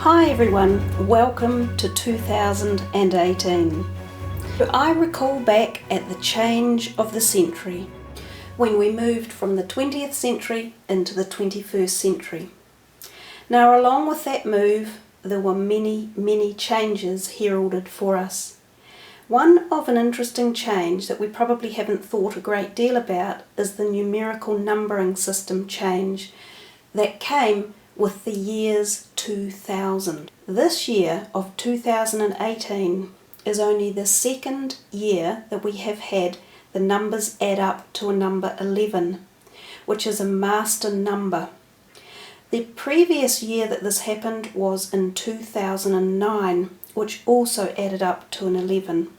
Hi everyone, welcome to 2018. I recall back at the change of the century, when we moved from the 20th century into the 21st century. Now along with that move, there were many changes heralded for us. One of an interesting change that we probably haven't thought a great deal about is the numerical numbering system change that came with the years 2000. This year of 2018 is only the second year that we have had the numbers add up to a number 11, which is a master number. The previous year that this happened was in 2009, which also added up to an 11.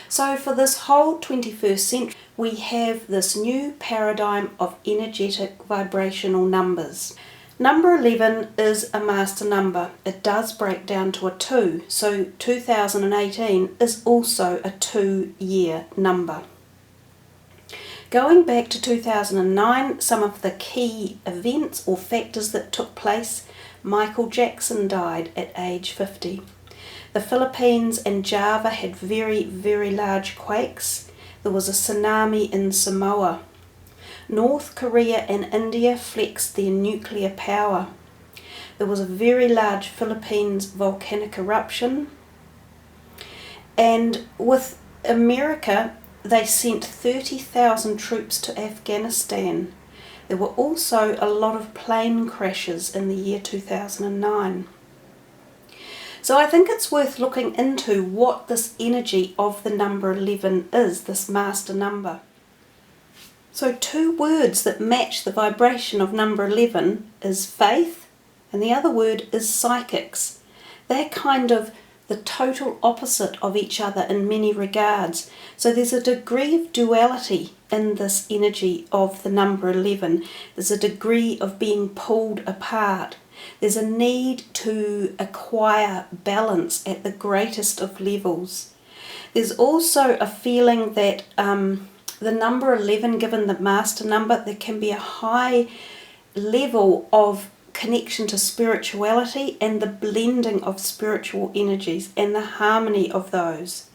So for this whole 21st century, we have this new paradigm of energetic vibrational numbers. Number 11 is a master number. It does break down to a 2, so 2018 is also a 2-year number. Going back to 2009, some of the key events or factors that took place: Michael Jackson died at age 50. The Philippines and Java had very large quakes. There was a tsunami in Samoa. North Korea and India flexed their nuclear power. There was a very large Philippines volcanic eruption. And with America, they sent 30,000 troops to Afghanistan. There were also a lot of plane crashes in the year 2009. So I think it's worth looking into what this energy of the number 11 is, this master number. So two words that match the vibration of number 11 is faith, and the other word is psychics. They're kind of the total opposite of each other in many regards. So there's a degree of duality in this energy of the number 11. There's a degree of being pulled apart. There's a need to acquire balance at the greatest of levels. There's also a feeling that the number 11, given the master number, there can be a high level of connection to spirituality and the blending of spiritual energies and the harmony of those.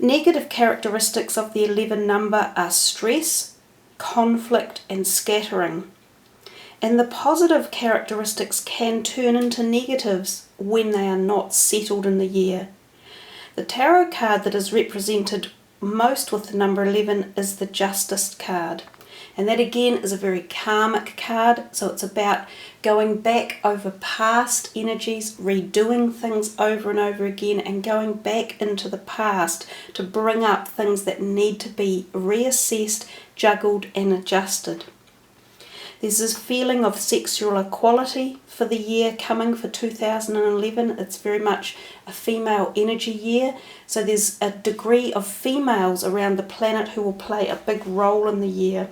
Negative characteristics of the 11 number are stress, conflict and scattering. And the positive characteristics can turn into negatives when they are not settled in the year. The tarot card that is represented most with the number 11 is the Justice card, and that again is a very karmic card. So it's about going back over past energies, redoing things over and over again, and going back into the past to bring up things that need to be reassessed, juggled and adjusted. There's this feeling of sexual equality for the year coming for 2011. It's very much a female energy year. So there's a degree of females around the planet who will play a big role in the year.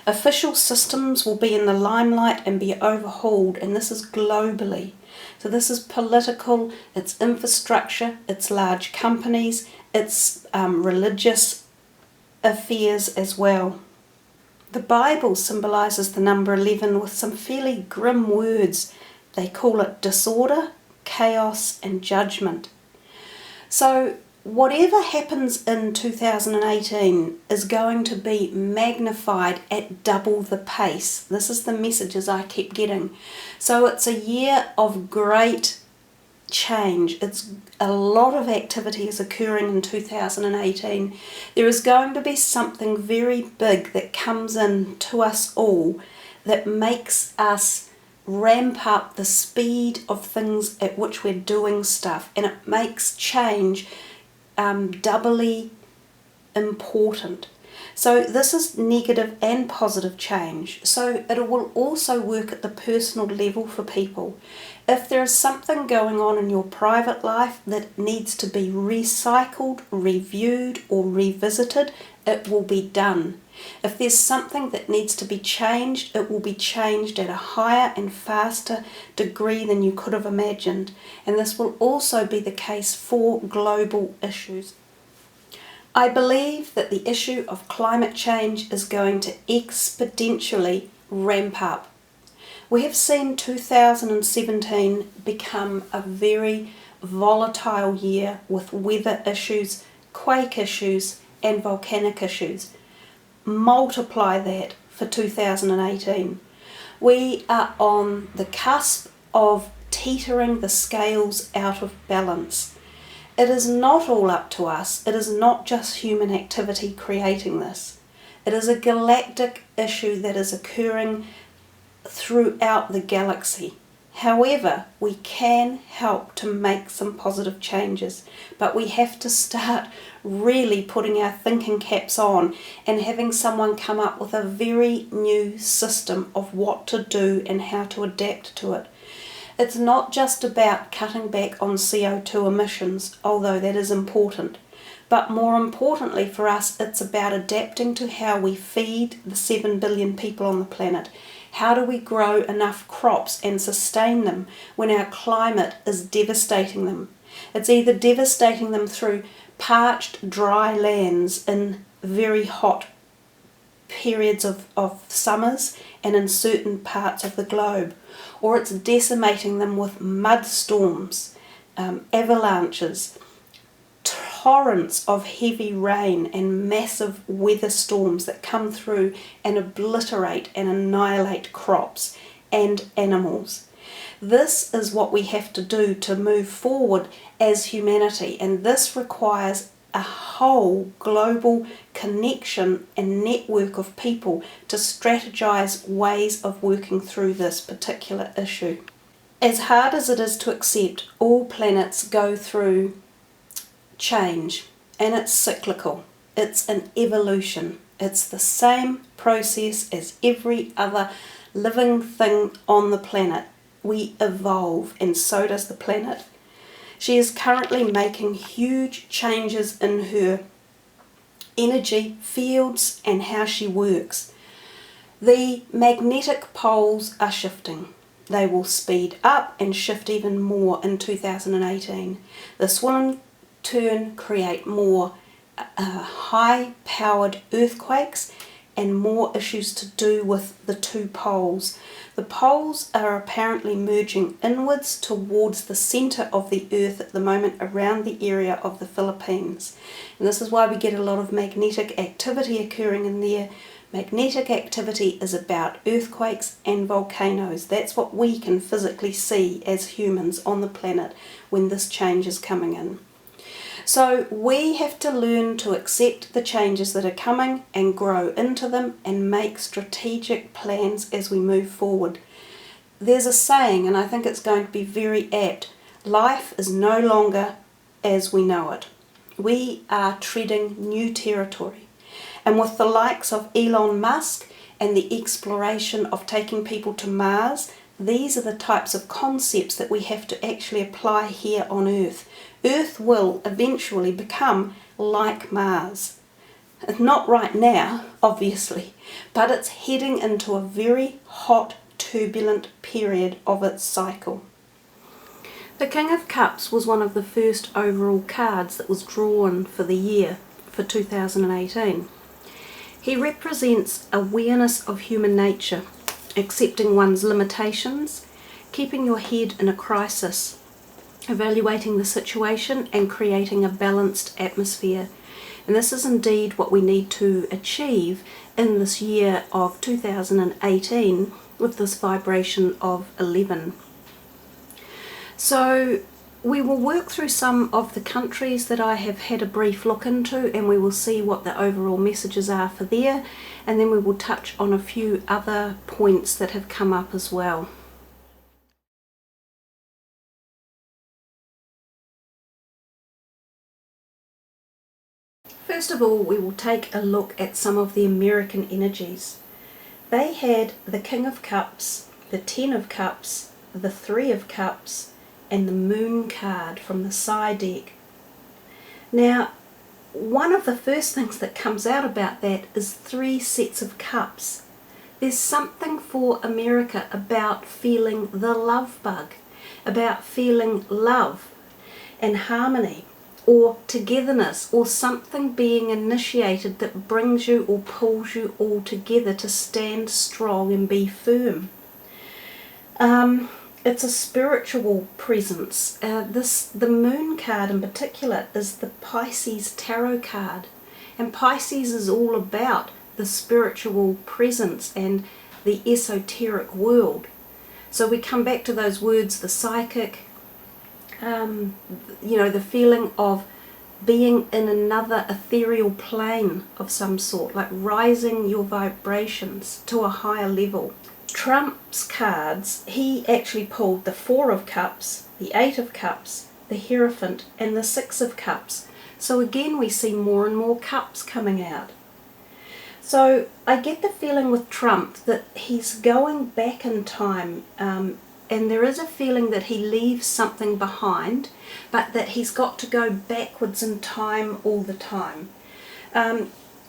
Official systems will be in the limelight and be overhauled, and this is globally. So this is political, it's infrastructure, it's large companies, it's religious affairs as well. The Bible symbolises the number 11 with some fairly grim words. They call it disorder, chaos and judgment. So whatever happens in 2018 is going to be magnified at double the pace. This is the messages I keep getting. So it's a year of great change. It's a lot of activity is occurring in 2018. There is going to be something very big that comes in to us all that makes us ramp up the speed of things at which we're doing stuff, and it makes change doubly important. So this is negative and positive change. So it will also work at the personal level for people. If there is something going on in your private life that needs to be recycled, reviewed or revisited, it will be done. If there's something that needs to be changed, it will be changed at a higher and faster degree than you could have imagined. And this will also be the case for global issues. I believe that the issue of climate change is going to exponentially ramp up. We have seen 2017 become a very volatile year with weather issues, quake issues and volcanic issues. Multiply that for 2018. We are on the cusp of teetering the scales out of balance. It is not all up to us. It is not just human activity creating this. It is a galactic issue that is occurring throughout the galaxy. However, we can help to make some positive changes, but we have to start really putting our thinking caps on and having someone come up with a very new system of what to do and how to adapt to it. It's not just about cutting back on CO2 emissions, although that is important, but more importantly for us, it's about adapting to how we feed the 7 billion people on the planet. How do we grow enough crops and sustain them when our climate is devastating them? It's either devastating them through parched, dry lands in very hot periods of summers and in certain parts of the globe, or it's decimating them with mud storms, avalanches, torrents of heavy rain and massive weather storms that come through and obliterate and annihilate crops and animals. This is what we have to do to move forward as humanity, and this requires a whole global connection and network of people to strategize ways of working through this particular issue. As hard as it is to accept, all planets go through change, and it's cyclical. It's an evolution. It's the same process as every other living thing on the planet. We evolve, and so does the planet. She is currently making huge changes in her energy fields and how she works. The magnetic poles are shifting. They will speed up and shift even more in 2018. This will in turn create more high-powered earthquakes and more issues to do with the two poles. The poles are apparently merging inwards towards the centre of the Earth at the moment, around the area of the Philippines. And this is why we get a lot of magnetic activity occurring in there. Magnetic activity is about earthquakes and volcanoes. That's what we can physically see as humans on the planet when this change is coming in. So we have to learn to accept the changes that are coming and grow into them and make strategic plans as we move forward. There's a saying, and I think it's going to be very apt: life is no longer as we know it. We are treading new territory. And with the likes of Elon Musk and the exploration of taking people to Mars, these are the types of concepts that we have to actually apply here on Earth. Earth will eventually become like Mars. Not right now, obviously, but it's heading into a very hot, turbulent period of its cycle. The King of Cups was one of the first overall cards that was drawn for the year for 2018. He represents awareness of human nature, accepting one's limitations, keeping your head in a crisis, evaluating the situation and creating a balanced atmosphere. And this is indeed what we need to achieve in this year of 2018 with this vibration of 11. So we will work through some of the countries that I have had a brief look into, and we will see what the overall messages are for there, and then we will touch on a few other points that have come up as well. First of all, we will take a look at some of the American energies. They had the King of Cups, the Ten of Cups, the Three of Cups, and the Moon card from the side deck. Now, one of the first things that comes out about that is 3 sets of cups. There's something for America about feeling the love bug, about feeling love and harmony, or togetherness, or something being initiated that brings you or pulls you all together to stand strong and be firm. It's a spiritual presence. The moon card in particular is the Pisces tarot card. And Pisces is all about the spiritual presence and the esoteric world. So we come back to those words, the psychic, the feeling of being in another ethereal plane of some sort, like rising your vibrations to a higher level. Trump's cards, he actually pulled the Four of Cups, the Eight of Cups, the Hierophant, and the Six of Cups. So again, we see more and more cups coming out. So I get the feeling with Trump that he's going back in time, and there is a feeling that he leaves something behind, but that he's got to go backwards in time all the time.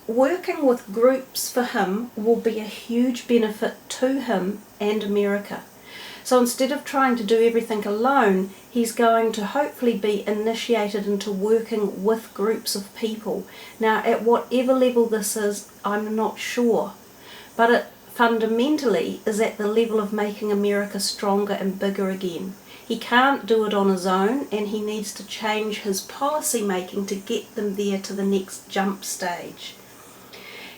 Working with groups for him will be a huge benefit to him and America. So instead of trying to do everything alone, he's going to hopefully be initiated into working with groups of people. Now, at whatever level this is, I'm not sure. But it fundamentally is at the level of making America stronger and bigger again. He can't do it on his own, and he needs to change his policy making to get them there to the next jump stage.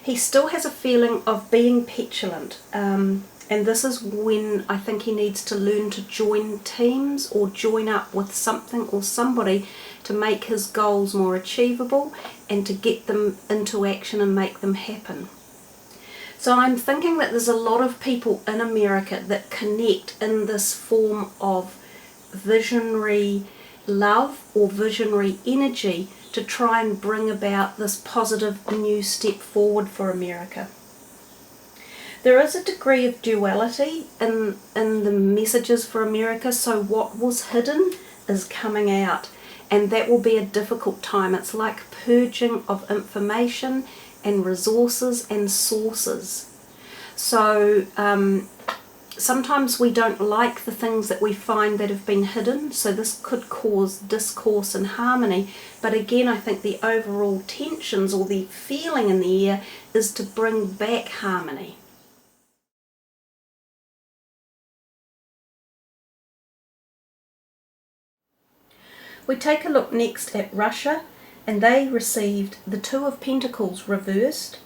He still has a feeling of being petulant. And this is when I think he needs to learn to join teams or join up with something or somebody to make his goals more achievable and to get them into action and make them happen. So I'm thinking that there's a lot of people in America that connect in this form of visionary love or visionary energy to try and bring about this positive new step forward for America. There is a degree of duality in the messages for America, so what was hidden is coming out, and that will be a difficult time. It's like purging of information and resources and sources. So sometimes we don't like the things that we find that have been hidden, so this could cause discourse and harmony. But again, I think the overall tensions or the feeling in the air is to bring back harmony. We take a look next at Russia, and they received the Two of Pentacles reversed,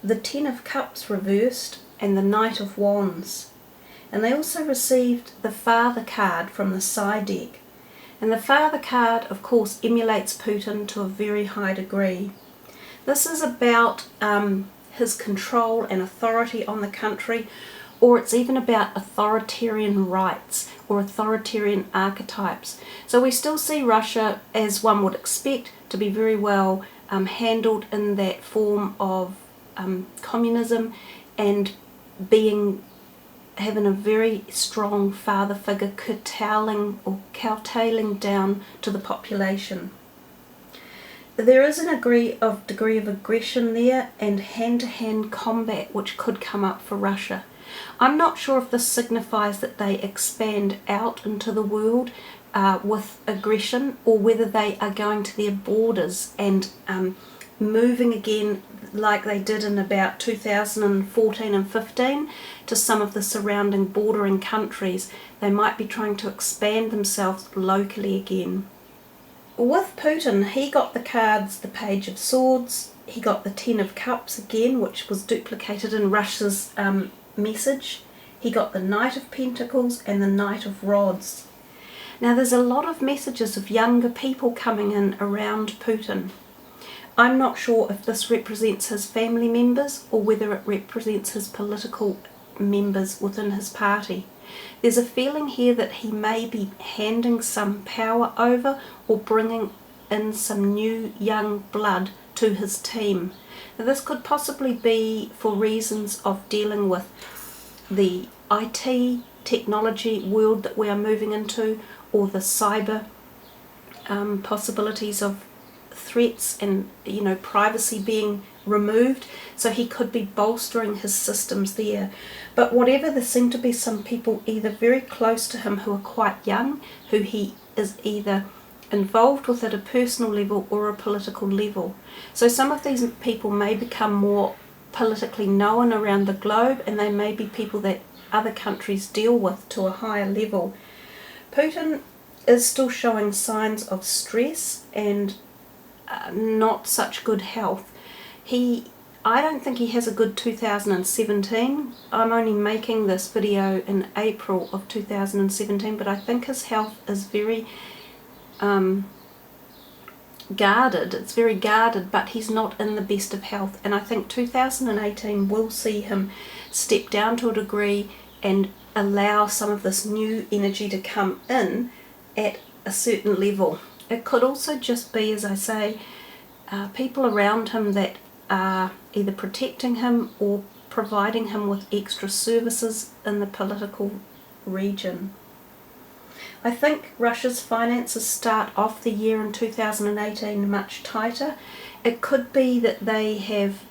the Ten of Cups reversed, and the Knight of Wands. And they also received the Father card from the side deck. And the Father card, of course, emulates Putin to a very high degree. This is about his control and authority on the country, or it's even about authoritarian rights or authoritarian archetypes. So we still see Russia, as one would expect, to be very well handled in that form of communism and having a very strong father figure curtailing down to the population. There is a degree of aggression there and hand-to-hand combat which could come up for Russia. I'm not sure if this signifies that they expand out into the world with aggression, or whether they are going to their borders and moving again like they did in about 2014 and 15 to some of the surrounding bordering countries. They might be trying to expand themselves locally again. With Putin, he got the cards, the Page of Swords, he got the Ten of Cups again, which was duplicated in Russia's message. He got the Knight of Pentacles and the Knight of Rods. Now there's a lot of messages of younger people coming in around Putin. I'm not sure if this represents his family members or whether it represents his political members within his party. There's a feeling here that he may be handing some power over or bringing in some new young blood to his team. Now, this could possibly be for reasons of dealing with the IT technology world that we are moving into, or the cyber possibilities of threats and privacy being removed. So he could be bolstering his systems there. But whatever, there seem to be some people either very close to him who are quite young, who he is either involved with at a personal level or a political level. So some of these people may become more politically known around the globe, and they may be people that other countries deal with to a higher level. Putin is still showing signs of stress and not such good health. I don't think he has a good 2017. I'm only making this video in April of 2017, but I think his health is very guarded. It's very guarded, but he's not in the best of health, and I think 2018 will see him step down to a degree and allow some of this new energy to come in at a certain level. It could also just be, as I say, people around him that are either protecting him or providing him with extra services in the political region. I think Russia's finances start off the year in 2018 much tighter. It could be that they have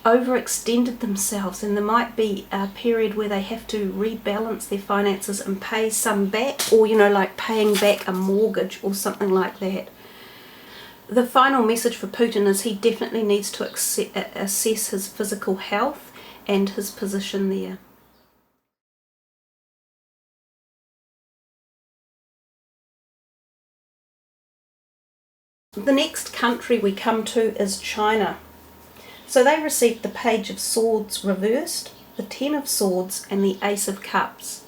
overextended themselves, and there might be a period where they have to rebalance their finances and pay some back, or like paying back a mortgage or something like that. The final message for Putin is he definitely needs to assess his physical health and his position there. The next country we come to is China. So they received the Page of Swords reversed, the Ten of Swords, and the Ace of Cups.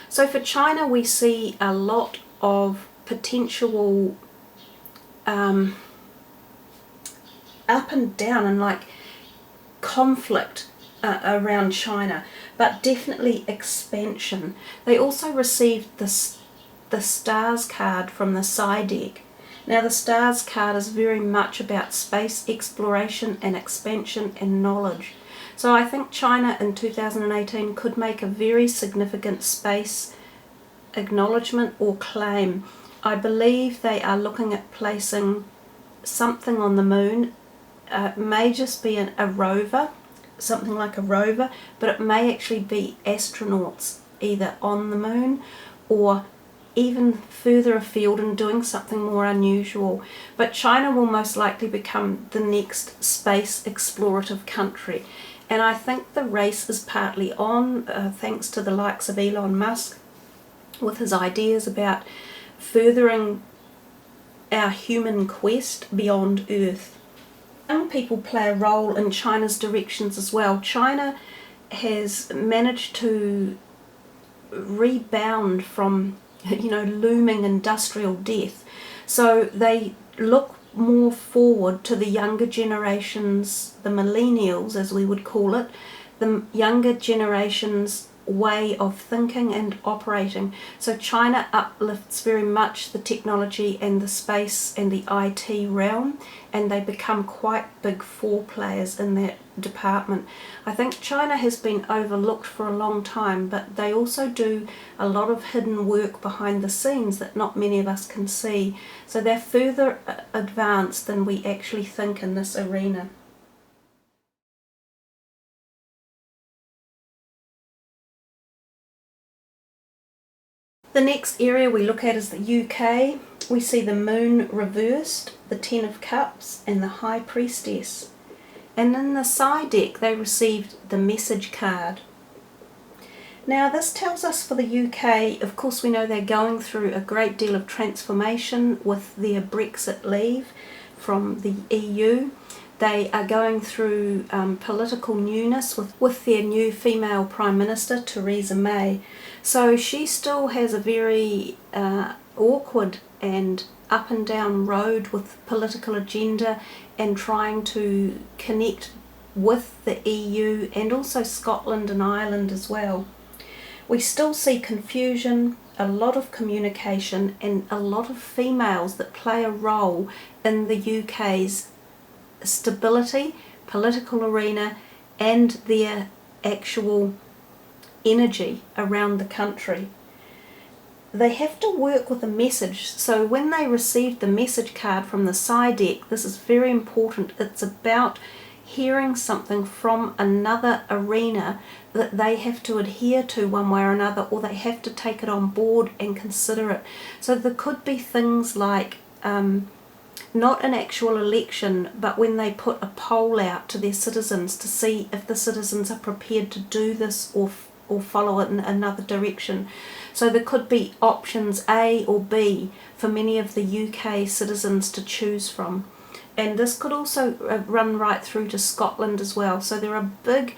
So for China we see a lot of potential up and down and like conflict around China, but definitely expansion. They also received the Stars card from the side deck. Now the Stars card is very much about space exploration and expansion and knowledge. So I think China in 2018 could make a very significant space acknowledgement or claim. I believe they are looking at placing something on the moon. It may just be a rover, something like a rover, but it may actually be astronauts either on the moon or even further afield and doing something more unusual. But China will most likely become the next space explorative country, and I think the race is partly on thanks to the likes of Elon Musk with his ideas about furthering our human quest beyond Earth. Young people play a role in China's directions as well. China has managed to rebound from looming industrial death. So they look more forward to the younger generations, the millennials as we would call it, the younger generation's way of thinking and operating. So China uplifts very much the technology and the space and the IT realm, and they become quite big players in that department. I think China has been overlooked for a long time, but they also do a lot of hidden work behind the scenes that not many of us can see. So they're further advanced than we actually think in this arena. The next area we look at is the UK. We see the Moon reversed, the Ten of Cups, and the High Priestess. And in the side deck they received the Message card. Now this tells us for the UK, of course we know they're going through a great deal of transformation with their Brexit leave from the EU. They are going through political newness with their new female Prime Minister, Theresa May. So she still has a very awkward and up and down road with political agenda and trying to connect with the EU and also Scotland and Ireland as well. We still see confusion, a lot of communication, and a lot of females that play a role in the UK's stability, political arena, and their actual energy around the country. They have to work with a message. So when they received the Message card from the side deck, this is very important. It's about hearing something from another arena that they have to adhere to one way or another, or they have to take it on board and consider it. So there could be things like not an actual election, but when they put a poll out to their citizens to see if the citizens are prepared to do this or or follow it in another direction. So there could be options A or B for many of the UK citizens to choose from. And this could also run right through to Scotland as well. So there are big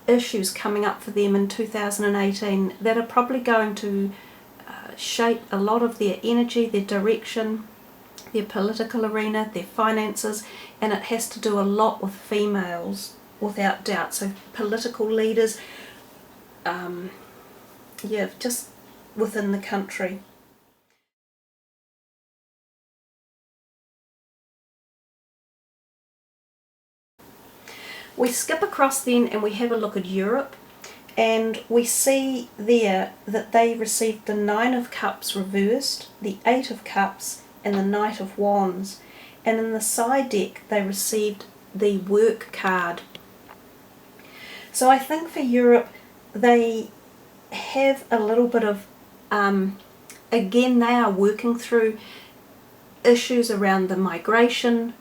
issues coming up for them in 2018 that are probably going to shape a lot of their energy, their direction, their political arena, their finances, and it has to do a lot with females, without doubt. So political leaders, just within the country. We skip across then and we have a look at Europe, and we see there that they received the Nine of Cups reversed, the Eight of Cups, and the Knight of Wands. And in the side deck they received the Work card. So I think for Europe they have a little bit of, again, they are working through issues around the migration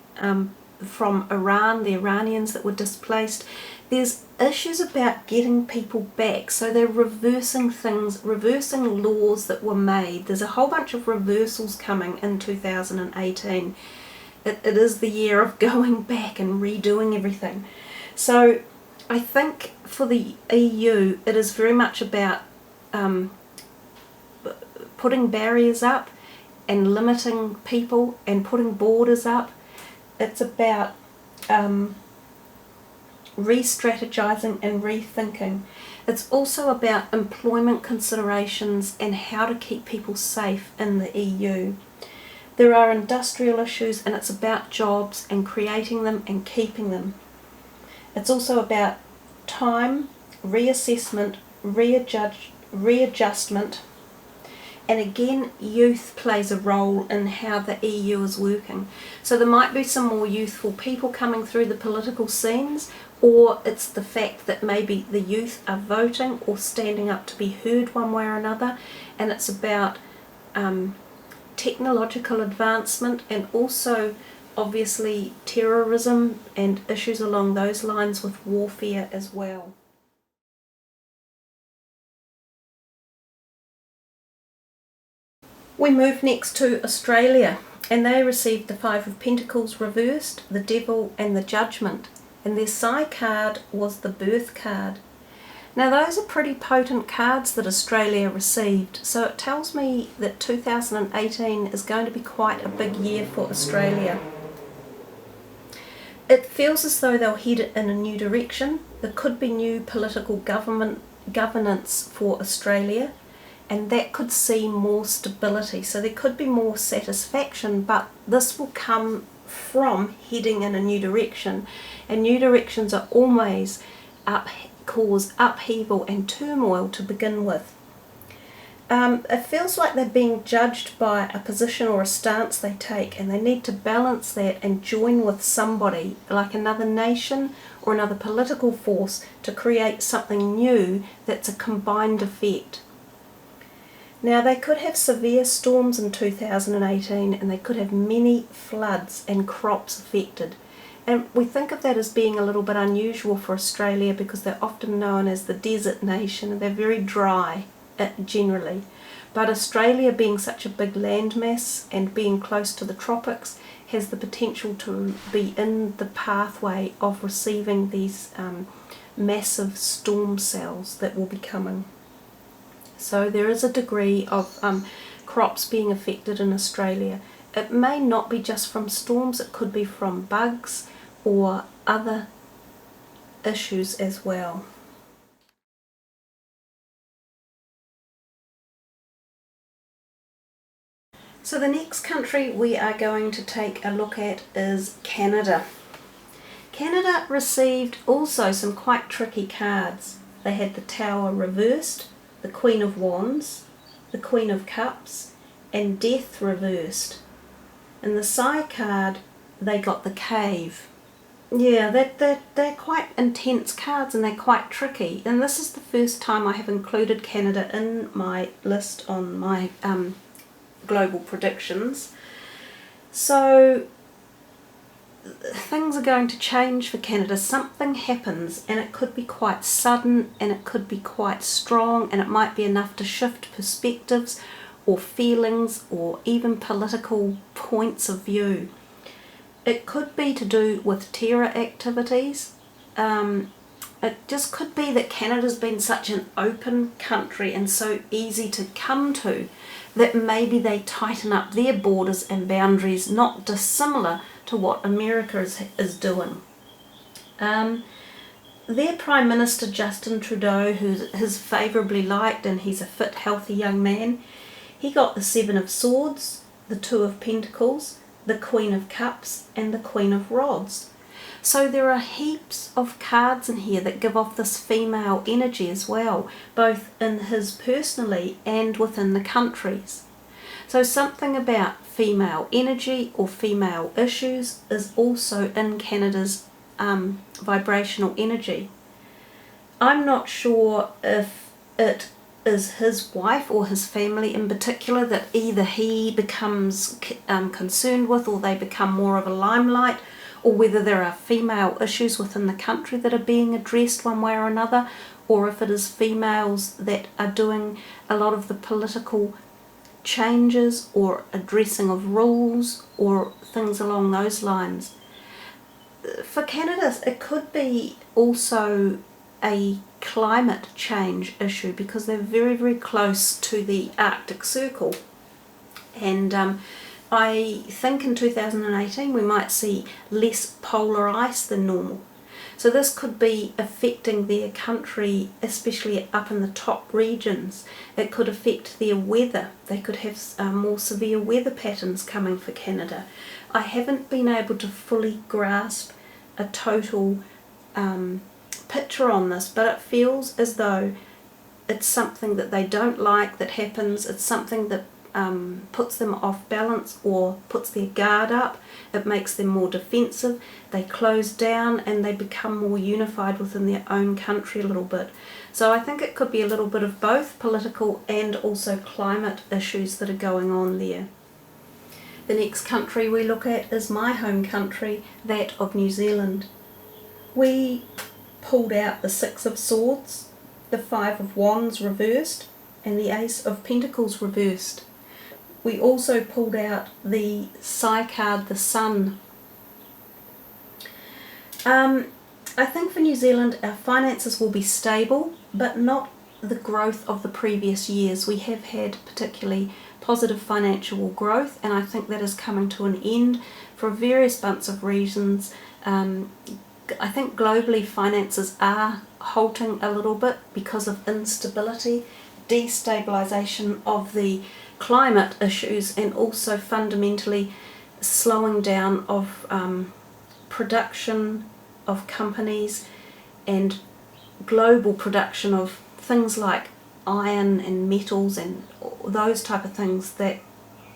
from Iran, the Iranians that were displaced. There's issues about getting people back, so they're reversing things, reversing laws that were made. There's a whole bunch of reversals coming in 2018. It is the year of going back and redoing everything. So I think for the EU it is very much about putting barriers up and limiting people and putting borders up. It's about re-strategizing and rethinking. It's also about employment considerations and how to keep people safe in the EU. There are industrial issues, and it's about jobs and creating them and keeping them. It's also about time, reassessment, readjustment, and again, youth plays a role in how the EU is working. So there might be some more youthful people coming through the political scenes, or it's the fact that maybe the youth are voting or standing up to be heard one way or another, and it's about technological advancement and also obviously terrorism and issues along those lines with warfare as well. We move next to Australia, and they received the Five of Pentacles reversed, the Devil and the Judgment, and their side card was the Birth card. Now those are pretty potent cards that Australia received, so it tells me that 2018 is going to be quite a big year for Australia. It feels as though they'll head in a new direction. There could be new political governance for Australia, and that could see more stability. So there could be more satisfaction, but this will come from heading in a new direction, and new directions are always cause upheaval and turmoil to begin with. It feels like they're being judged by a position or a stance they take, and they need to balance that and join with somebody, like another nation or another political force, to create something new that's a combined effect. Now they could have severe storms in 2018, and they could have many floods and crops affected. And we think of that as being a little bit unusual for Australia because they're often known as the desert nation, and they're very dry generally. But Australia, being such a big landmass and being close to the tropics, has the potential to be in the pathway of receiving these massive storm cells that will be coming. So there is a degree of crops being affected in Australia. It may not be just from storms, it could be from bugs or other issues as well. So the next country we are going to take a look at is Canada. Canada received also some quite tricky cards. They had the Tower reversed, the Queen of Wands, the Queen of Cups, and Death reversed. In the side card they got the Cave. Yeah, they're quite intense cards and they're quite tricky, and this is the first time I have included Canada in my list on my global predictions. So things are going to change for Canada. Something happens, and it could be quite sudden, and it could be quite strong, and it might be enough to shift perspectives or feelings or even political points of view. It could be to do with terror activities. It just could be that Canada's been such an open country and so easy to come to that maybe they tighten up their borders and boundaries, not dissimilar to what America is doing. Their Prime Minister Justin Trudeau, who is favourably liked, and he's a fit, healthy young man, he got the Seven of Swords, the Two of Pentacles, the Queen of Cups, and the Queen of Rods. So there are heaps of cards in here that give off this female energy as well, both in his personally and within the countries. So something about female energy or female issues is also in Canada's vibrational energy. I'm not sure if it is his wife or his family in particular that either he becomes concerned with, or they become more of a limelight, or whether there are female issues within the country that are being addressed one way or another, or if it is females that are doing a lot of the political changes or addressing of rules or things along those lines. For Canada, it could be also a climate change issue, because they're very, very close to the Arctic Circle. And I think in 2018 we might see less polar ice than normal. So this could be affecting their country, especially up in the top regions. It could affect their weather. They could have more severe weather patterns coming for Canada. I haven't been able to fully grasp a total picture on this, but it feels as though it's something that they don't like that happens. It's something that puts them off balance or puts their guard up. It makes them more defensive. They close down and they become more unified within their own country a little bit. So I think it could be a little bit of both political and also climate issues that are going on there. The next country we look at is my home country, that of New Zealand. We pulled out the Six of Swords, the Five of Wands reversed, and the Ace of Pentacles reversed. We also pulled out the Psi card, the Sun. I think for New Zealand, our finances will be stable, but not the growth of the previous years. We have had particularly positive financial growth, and I think that is coming to an end for various bunch of reasons. I think globally finances are halting a little bit because of instability, destabilization of the climate issues, and also fundamentally slowing down of production of companies and global production of things like iron and metals and those type of things that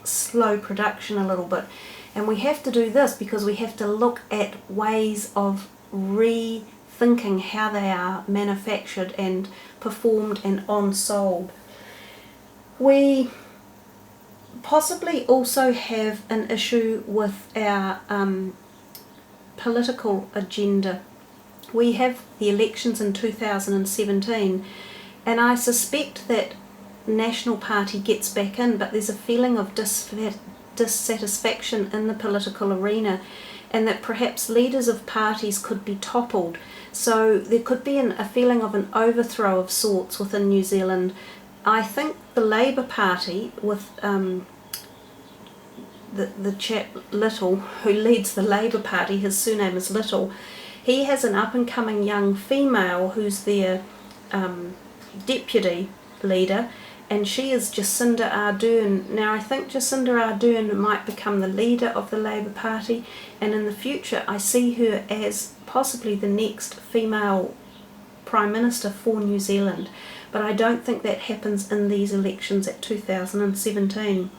slow production a little bit. And we have to do this because we have to look at ways of rethinking how they are manufactured and performed and on-sold. We possibly also have an issue with our political agenda. We have the elections in 2017, and I suspect that National Party gets back in, but there's a feeling of dissatisfaction in the political arena, and that perhaps leaders of parties could be toppled. So there could be a feeling of an overthrow of sorts within New Zealand. I think the Labour Party, with the chap Little, who leads the Labour Party, his surname is Little, he has an up-and-coming young female who's their deputy leader, and she is Jacinda Ardern. Now I think Jacinda Ardern might become the leader of the Labour Party, and in the future I see her as possibly the next female Prime Minister for New Zealand, but I don't think that happens in these elections at 2017.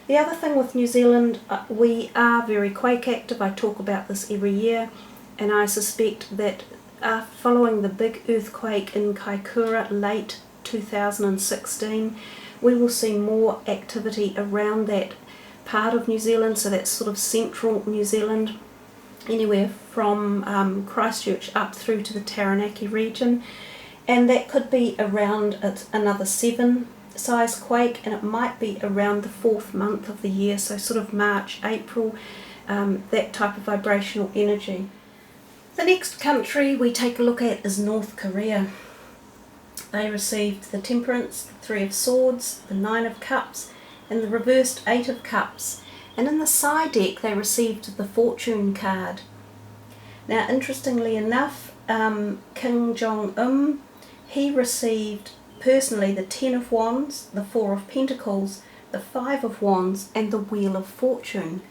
The other thing with New Zealand, we are very quake active. I talk about this every year, and I suspect that following the big earthquake in Kaikoura late 2016, we will see more activity around that part of New Zealand, so that's sort of central New Zealand. anywhere from Christchurch up through to the Taranaki region, and that could be around another 7 size quake, and it might be around the 4th month of the year, so sort of March, April, that type of vibrational energy. The next country we take a look at is North Korea. They received the Temperance, the 3 of Swords, the 9 of Cups, and the reversed 8 of Cups. And in the side deck they received the Fortune card. Now, interestingly enough, Kim Jong-un, he received personally the 10 of Wands, the 4 of Pentacles, the 5 of Wands, and the Wheel of Fortune.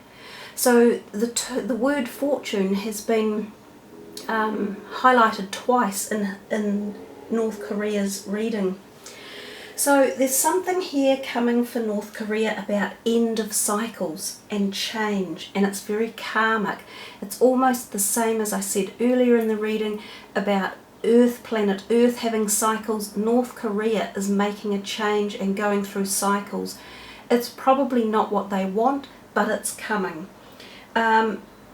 So the word fortune has been highlighted twice in North Korea's reading. So there's something here coming for North Korea about end of cycles and change, and it's very karmic. It's almost the same as I said earlier in the reading about Earth, planet Earth having cycles. North Korea is making a change and going through cycles. It's probably not what they want, but it's coming.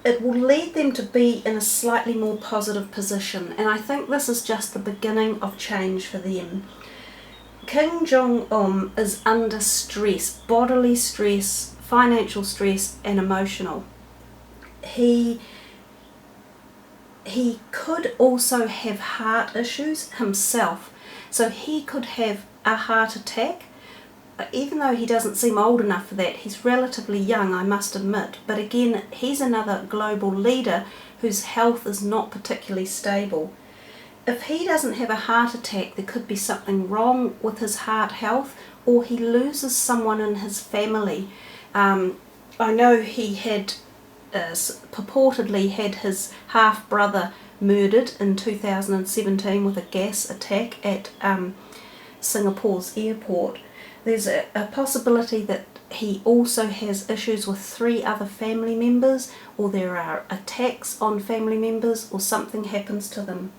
It will lead them to be in a slightly more positive position, and I think this is just the beginning of change for them. Kim Jong-un is under stress, bodily stress, financial stress, and emotional. He could also have heart issues himself, so he could have a heart attack. Even though he doesn't seem old enough for that, he's relatively young, I must admit. But again, he's another global leader whose health is not particularly stable. If he doesn't have a heart attack, there could be something wrong with his heart health, or he loses someone in his family. I know he had purportedly had his half-brother murdered in 2017 with a gas attack at Singapore's airport. There's a possibility that he also has issues with 3 other family members, or there are attacks on family members, or something happens to them.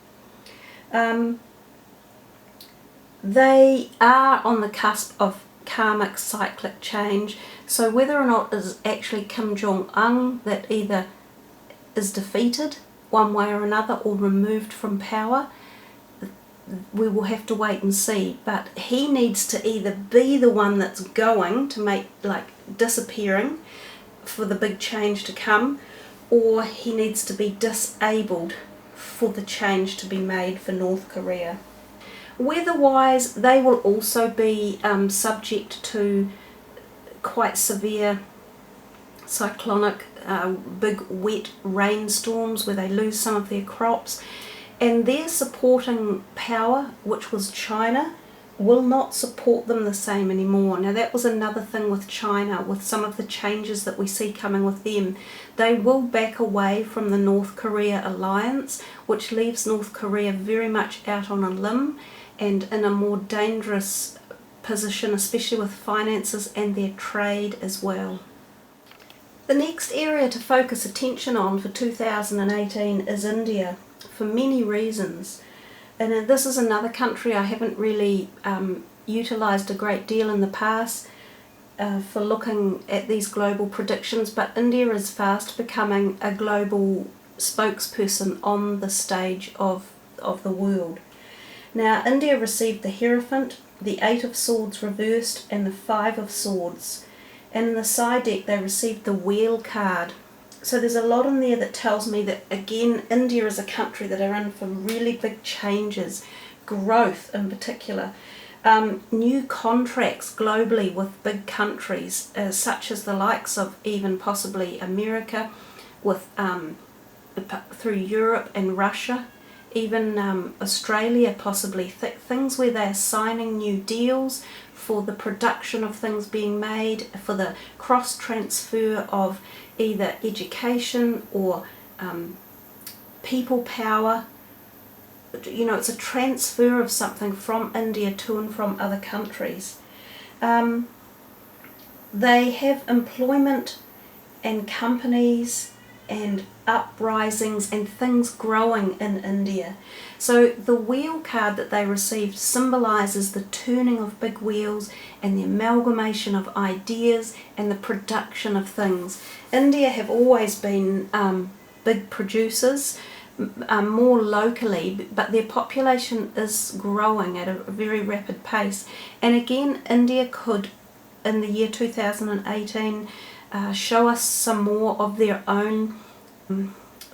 They are on the cusp of karmic cyclic change, so whether or not it is actually Kim Jong-un that either is defeated one way or another or removed from power, we will have to wait and see. But he needs to either be the one that's going to make, like, disappearing for the big change to come, or he needs to be disabled for the change to be made for North Korea. Weather-wise, they will also be subject to quite severe cyclonic, big wet rainstorms where they lose some of their crops, and their supporting power, which was China, will not support them the same anymore. Now, that was another thing with China, with some of the changes that we see coming with them. They will back away from the North Korea alliance, which leaves North Korea very much out on a limb and in a more dangerous position, especially with finances and their trade as well. The next area to focus attention on for 2018 is India, for many reasons. And this is another country I haven't really utilised a great deal in the past for looking at these global predictions, but India is fast becoming a global spokesperson on the stage of the world. Now, India received the Hierophant, the 8 of Swords reversed, and the 5 of Swords. And in the side deck they received the Wheel card. So there's a lot in there that tells me that, again, India is a country that are in for really big changes, growth in particular, new contracts globally with big countries, such as the likes of even possibly America, with through Europe and Russia, even Australia possibly, things where they're signing new deals for the production of things being made, for the cross-transfer of either education or people power. You know, it's a transfer of something from India to and from other countries. They have employment and companies and uprisings and things growing in India. So the wheel card that they received symbolises the turning of big wheels and the amalgamation of ideas and the production of things. India have always been big producers, more locally, but their population is growing at a very rapid pace. And again, India could, in the year 2018, show us some more of their own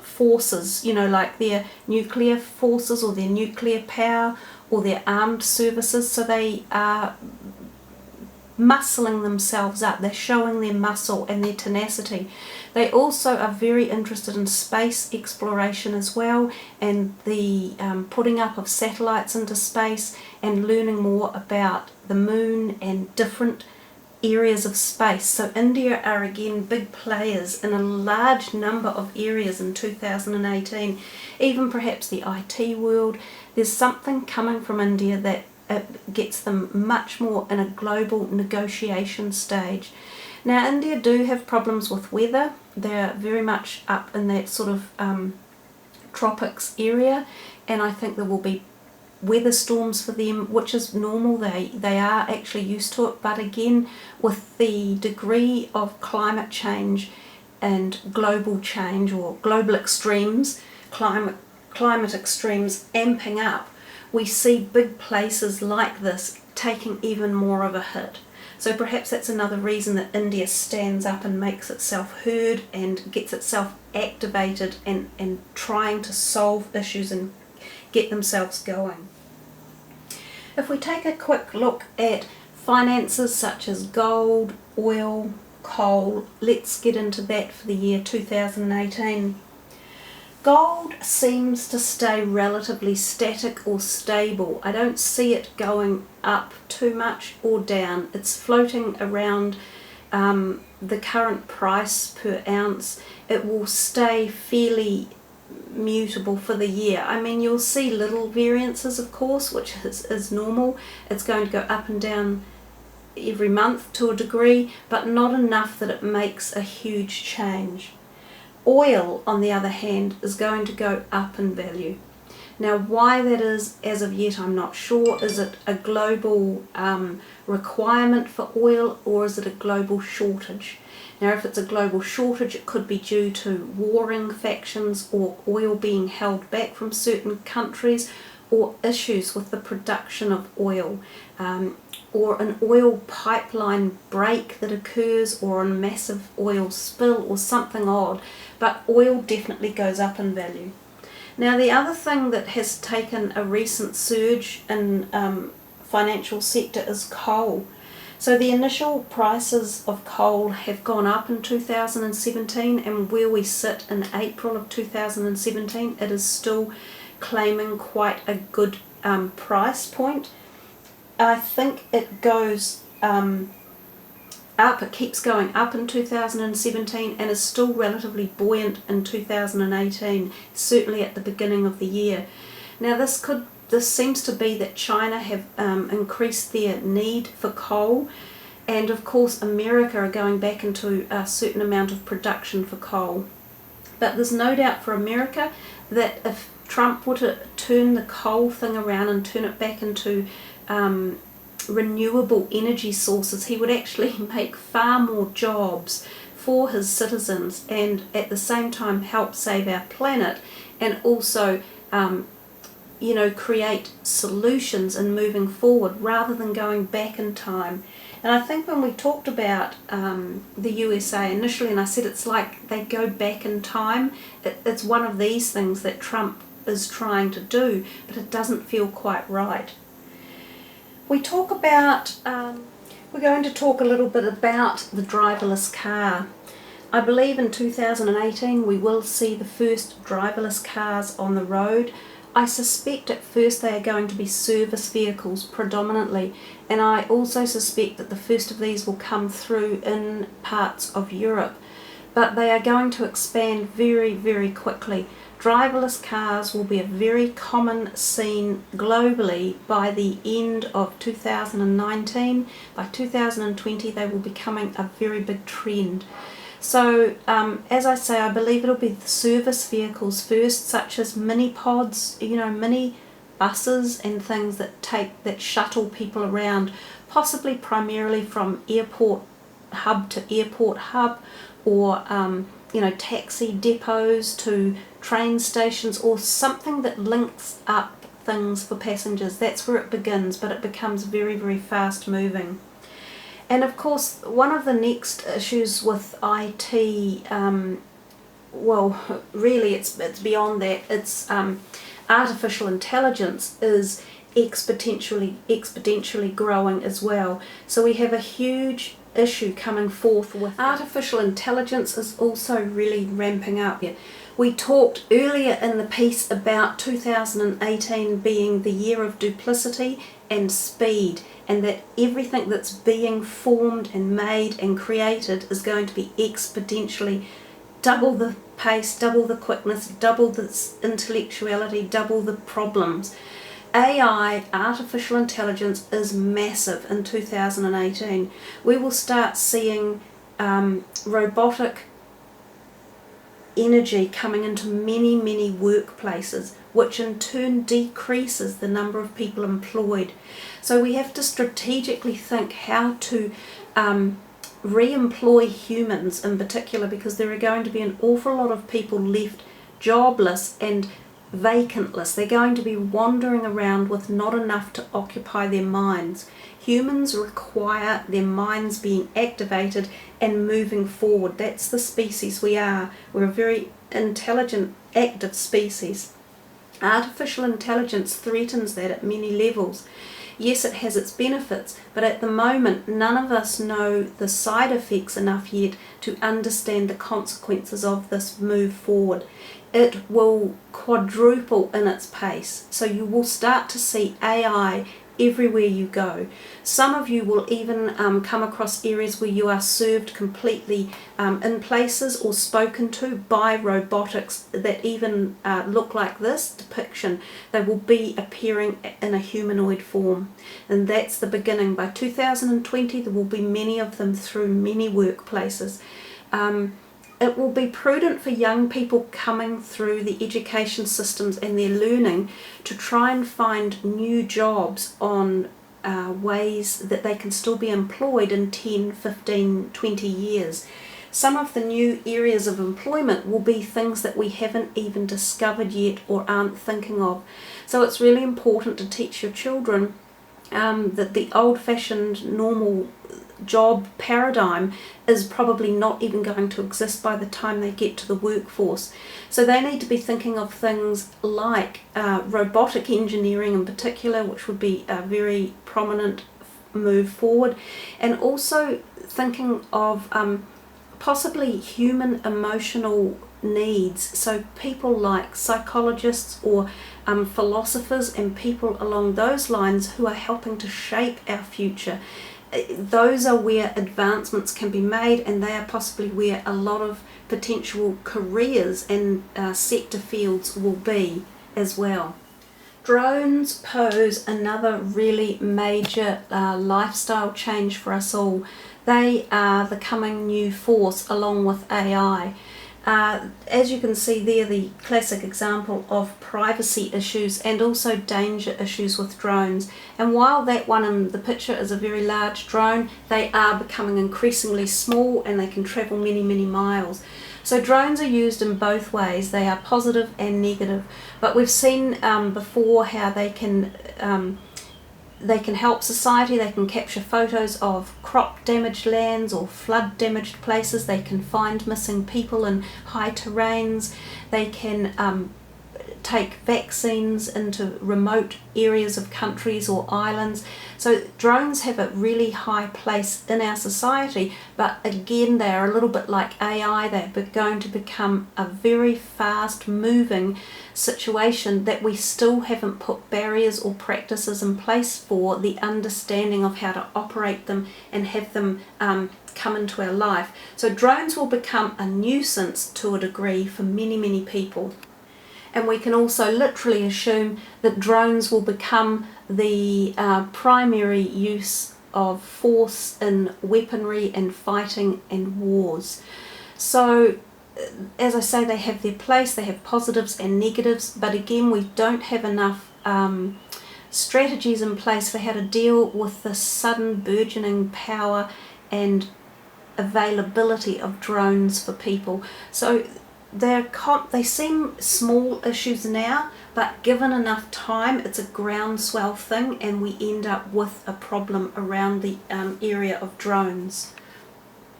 forces, like their nuclear forces or their nuclear power or their armed services. So they are muscling themselves up, they're showing their muscle and their tenacity. They also are very interested in space exploration as well, and the putting up of satellites into space and learning more about the moon and different areas of space. So India are again big players in a large number of areas in 2018, even perhaps the IT world. There's something coming from India that gets them much more in a global negotiation stage. Now, India do have problems with weather. They're very much up in that sort of tropics area, and I think there will be weather storms for them, which is normal. They are actually used to it, but again, with the degree of climate change and global change or global extremes, climate extremes amping up, we see big places like this taking even more of a hit. So perhaps that's another reason that India stands up and makes itself heard and gets itself activated and trying to solve issues and get themselves going. If we take a quick look at finances such as gold, oil, coal, let's get into that for the year 2018. Gold seems to stay relatively static or stable. I don't see it going up too much or down. It's floating around the current price per ounce. It will stay fairly mutable for the year. I mean, you'll see little variances, of course, which is normal. It's going to go up and down every month to a degree, but not enough that it makes a huge change. Oil, on the other hand, is going to go up in value. Now, why that is, as of yet, I'm not sure. Is it a global requirement for oil, or is it a global shortage? Now, if it's a global shortage, it could be due to warring factions or oil being held back from certain countries, or issues with the production of oil, or an oil pipeline break that occurs, or a massive oil spill, or something odd. But oil definitely goes up in value. Now, the other thing that has taken a recent surge in financial sector is coal. So the initial prices of coal have gone up in 2017, and where we sit in April of 2017, it is still claiming quite a good price point. I think it goes up, it keeps going up in 2017 and is still relatively buoyant in 2018, certainly at the beginning of the year. Now this seems to be that China have increased their need for coal, and of course America are going back into a certain amount of production for coal. But there's no doubt for America that if Trump were to turn the coal thing around and turn it back into renewable energy sources, he would actually make far more jobs for his citizens, and at the same time help save our planet, and also create solutions and moving forward rather than going back in time. And I think when we talked about the USA initially, and I said it's like they go back in time, it's one of these things that Trump is trying to do, but it doesn't feel quite right. We talk about, we're going to talk a little bit about the driverless car. I believe in 2018 we will see the first driverless cars on the road. I suspect at first they are going to be service vehicles predominantly, and I also suspect that the first of these will come through in parts of Europe, but they are going to expand very, very quickly. Driverless cars will be a very common scene globally by the end of 2019. By 2020 they will be becoming a very big trend. So as I say, I believe it'll be the service vehicles first, such as mini pods, mini buses and things that shuttle people around, possibly primarily from airport hub to airport hub, or taxi depots to train stations, or something that links up things for passengers. That's where it begins, but it becomes very, very fast moving. And of course, one of the next issues with IT, well, really it's beyond that. It's artificial intelligence is exponentially growing as well. So we have a huge issue coming forth with artificial intelligence is also really ramping up. We talked earlier in the piece about 2018 being the year of duplicity and speed, and that everything that's being formed and made and created is going to be exponentially double the pace, double the quickness, double the intellectuality, double the problems. AI, artificial intelligence, is massive in 2018. We will start seeing robotic energy coming into many, many workplaces, which in turn decreases the number of people employed. So we have to strategically think how to re-employ humans in particular, because there are going to be an awful lot of people left jobless and vacantless. They're going to be wandering around with not enough to occupy their minds. Humans require their minds being activated and moving forward. That's the species we are. We're a very intelligent, active species. Artificial intelligence threatens that at many levels. Yes, it has its benefits, but at the moment none of us know the side effects enough yet to understand the consequences of this move forward. It will quadruple in its pace, so you will start to see AI everywhere you go. Some of you will even come across areas where you are served completely in places or spoken to by robotics that even look like this depiction. They will be appearing in a humanoid form, and that's the beginning. By 2020 there will be many of them through many workplaces. It will be prudent for young people coming through the education systems and their learning to try and find new jobs on ways that they can still be employed in 10, 15, 20 years. Some of the new areas of employment will be things that we haven't even discovered yet or aren't thinking of. So it's really important to teach your children that the old-fashioned normal job paradigm is probably not even going to exist by the time they get to the workforce. So they need to be thinking of things like robotic engineering in particular, which would be a very prominent move forward, and also thinking of possibly human emotional needs. So people like psychologists or philosophers and people along those lines who are helping to shape our future. Those are where advancements can be made, and they are possibly where a lot of potential careers and sector fields will be as well. Drones pose another really major lifestyle change for us all. They are the coming new force along with AI. As you can see there, the classic example of privacy issues and also danger issues with drones. And while that one in the picture is a very large drone, they are becoming increasingly small and they can travel many, many miles. So drones are used in both ways. They are positive and negative. But we've seen before how they can help society. They can capture photos of crop damaged lands or flood damaged places. They can find missing people in high terrains. They can take vaccines into remote areas of countries or islands. So drones have a really high place in our society, but again they are a little bit like AI. They're going to become a very fast moving situation that we still haven't put barriers or practices in place for the understanding of how to operate them and have them come into our life. So drones will become a nuisance to a degree for many, many people. And we can also literally assume that drones will become the primary use of force in weaponry and fighting and wars. So as I say, they have their place, they have positives and negatives, but again we don't have enough strategies in place for how to deal with the sudden burgeoning power and availability of drones for people. So they seem small issues now, but given enough time, it's a groundswell thing, and we end up with a problem around the area of drones.